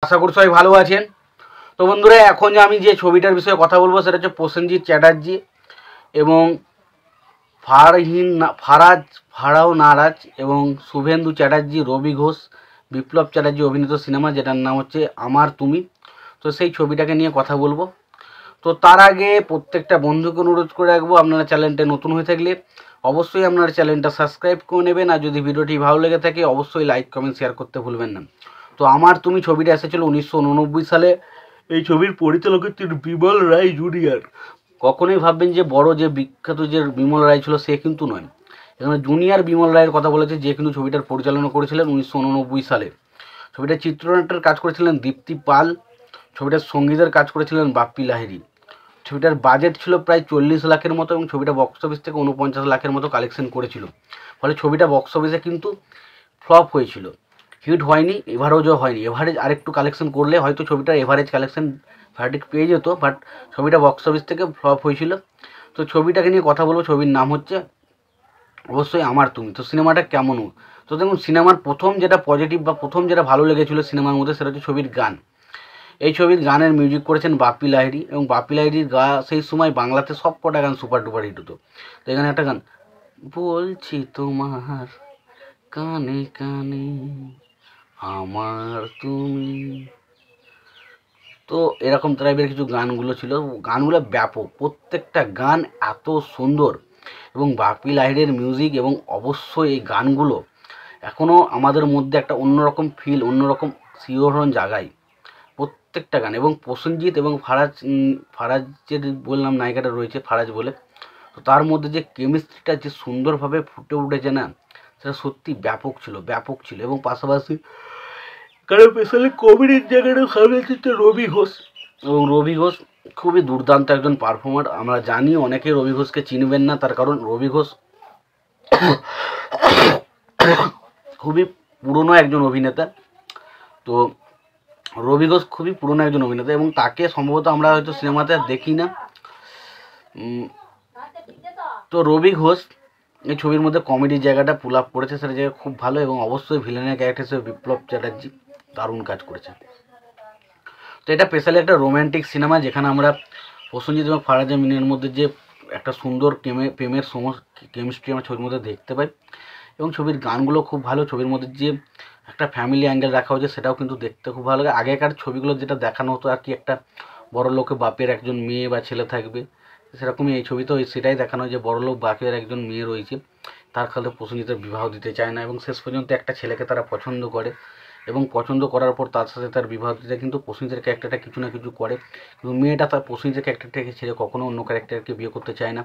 আশা করি সবাই ভালো আছেন। তো বন্ধুরা, এখন যে আমি যে ছবিটার বিষয়ে কথা বলবো সেটা হচ্ছে প্রসেনজিৎ চ্যাটার্জি এবং ফারাও নারাজ এবং শুভেন্দু চ্যাটার্জি, রবি ঘোষ, বিপ্লব চ্যাটার্জি অভিনীত সিনেমা, যেটার নাম হচ্ছে আমার তুমি। তো সেই ছবিটাকে নিয়ে কথা বলবো। তো তার আগে প্রত্যেকটা বন্ধুকে অনুরোধ করে রাখবো, আপনারা চ্যানেলটা নতুন হয়ে থাকলে অবশ্যই আপনার চ্যানেলটা সাবস্ক্রাইব করে নেবেন, আর যদি ভিডিওটি ভালো লেগে থাকে অবশ্যই লাইক কমেন্ট শেয়ার করতে ভুলবেন না। তো আমার তুমি ছবিটা এসেছিল 1989 সালে। এই ছবির পরিচালক হচ্ছেন বিমল রায় জুনিয়র। কখনোই ভাববেন যে বড় যে বিখ্যাত যে বিমল রায় ছিল সে কিন্তু নয়, এখানে জুনিয়র বিমল রায়ের কথা বলেছে, যে কিন্তু ছবিটার পরিচালনা করেছিলেন 1989 সালে। ছবিটার চিত্রনাট্যের কাজ করেছিলেন দীপ্তি পাল, ছবিটার সঙ্গীতের কাজ করেছিলেন বাপ্পি লাহিড়ী। ছবিটার বাজেট ছিল প্রায় 40 লাখের মতো এবং ছবিটা বক্স অফিস থেকে 49 লাখের মতো কালেকশন করেছিল। ফলে ছবিটা বক্স অফিসে কিন্তু ফ্লপ হয়েছিল, হিট হয়নি, এভারেজও হয়নি। এভারেজ আরেকটু কালেকশন করলে হয়তো ছবিটার এভারেজ কালেকশন ভার্ডিক্ট পেয়ে যেত, বাট ছবিটা বক্স অফিস থেকে ফ্লপ হয়েছিল। তো ছবিটাকে নিয়ে কথা বলবো। ছবির নাম হচ্ছে অবশ্যই আমার তুমি। তো সিনেমাটা কেমন? তো দেখুন, সিনেমার প্রথম যেটা পজিটিভ বা প্রথম যেটা ভালো লেগেছিলো সিনেমার মধ্যে সেটা হচ্ছে ছবির গান। এই ছবির গানের মিউজিক করেছেন বাপ্পি লাহিড়ী, এবং বাপ্পি লাহিড়ীর সেই সময় বাংলাতে সব কটা গান সুপার ডুপার হিট হতো। তো এখানে একটা গান, বলছি তোমার কানে কানে আমার তুমি, তো এরকম টাইপের কিছু গানগুলো ছিল। গানগুলো ব্যাপক, প্রত্যেকটা গান এত সুন্দর, এবং বাপ্পি লাহিড়ীর মিউজিক, এবং অবশ্যই এই গানগুলো এখনও আমাদের মধ্যে একটা অন্যরকম ফিল, অন্যরকম শিহরণ জাগায় প্রত্যেকটা গান। এবং প্রসেনজিৎ এবং ফারাজের বললাম নায়িকাটা রয়েছে ফারাজ বলে, তো তার মধ্যে যে কেমিস্ট্রিটা যে সুন্দরভাবে ফুটে উঠেছে না, সেটা সত্যি ব্যাপক ছিল। এবং পাশাপাশি কারণ স্পেশালি কমেডির জায়গাটা সামনে রবি ঘোষ, এবং রবি ঘোষ খুবই দুর্দান্ত একজন পারফর্মার। আমরা জানি অনেকে রবি ঘোষকে চিনবেন না, তার কারণ রবি ঘোষ খুবই পুরনো একজন অভিনেতা। তো রবি ঘোষ খুবই পুরনো একজন অভিনেতা, এবং তাকে সম্ভবত আমরা হয়তো সিনেমাতে দেখি না। তো রবি ঘোষ এই ছবির মধ্যে কমেডির জায়গাটা পুল আপ করেছে, সেটা জায়গা খুব ভালো। এবং অবশ্যই ভিলেনের ক্যারেক্টার হিসেবে বিপ্লব চ্যাটার্জি দারুণ কাজ করেছে। তো এটা স্পেশালি একটা রোম্যান্টিক সিনেমা, যেখানে আমরা প্রসেনজিৎ এবং ফারাজ মিনের মধ্যে যে একটা সুন্দর প্রেমের কেমিস্ট্রি আমরা ছবির মধ্যে দেখতে পাই। এবং ছবির গানগুলো খুব ভালো। ছবির মধ্যে যে একটা ফ্যামিলি অ্যাঙ্গেল রাখা হয়েছে সেটাও কিন্তু দেখতে খুব ভালো লাগে। আগেকার ছবিগুলো যেটা দেখানো হতো আর কি, একটা বড়লোক বাপের একজন মেয়ে বা ছেলে থাকবে, সেরকমই এই ছবিতেও সেটাই দেখানো হয় যে বড়লোক বাপের একজন মেয়ে রয়েছে, তার কাছে প্রসেনজিতের বিবাহ দিতে চায় না, এবং শেষ পর্যন্ত একটা ছেলেকে তারা পছন্দ করে, এবং পছন্দ করার পর তার সাথে তার বিবাহ দিতে কিন্তু প্রসেনজিতের ক্যারেক্টারটা কিছু না কিছু করে, কিন্তু মেয়েটা তার প্রসেনজিতের ক্যারেক্টারটাকে ছেড়ে কখনো অন্য ক্যারেক্টারকে বিয়ে করতে চায় না।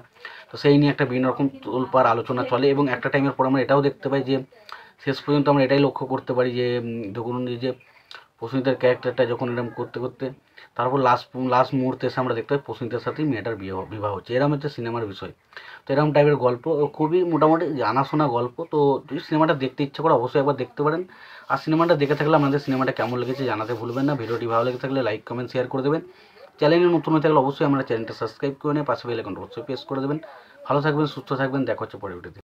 তো সেই নিয়ে একটা বিভিন্ন রকম তোলপাড় আলোচনা চলে, এবং একটা টাইমের পর আমরা এটাও দেখতে পাই যে শেষ পর্যন্ত আমরা এটাই লক্ষ্য করতে পারি যে ধরুন যে প্রসেনজিতের ক্যারেক্টারটা যখন এরকম করতে করতে তারপর লাস্ট মুহূর্তে এসে আমরা দেখতে পাই প্রসেনজিতের সাথেই মেয়েটার বিবাহ হচ্ছে। এরকম হচ্ছে সিনেমার বিষয়। তো এরকম টাইপের গল্প, খুবই মোটামুটি জানাশোনা গল্প। তো যদি সিনেমাটা দেখতে ইচ্ছা করে অবশ্যই একবার দেখতে পারেন। আর সিনেমাটা দেখে থাকলে আপনাদের সিনেমাটা কেমন লেগেছে জানাতে ভুলবেন না। ভিডিওটি ভালো লেগে থাকলে লাইক কমেন্ট শেয়ার করে দেবেন। চ্যানেলে নতুন হয়ে থাকলে অবশ্যই আমরা চ্যানেলটা সাবস্ক্রাইব করে নিয়ে পাশে বেল আইকনটা অবশ্যই প্রেস করে দেবেন। ভালো থাকবেন, সুস্থ থাকবেন, দেখা হচ্ছে পরের ভিডিওতে।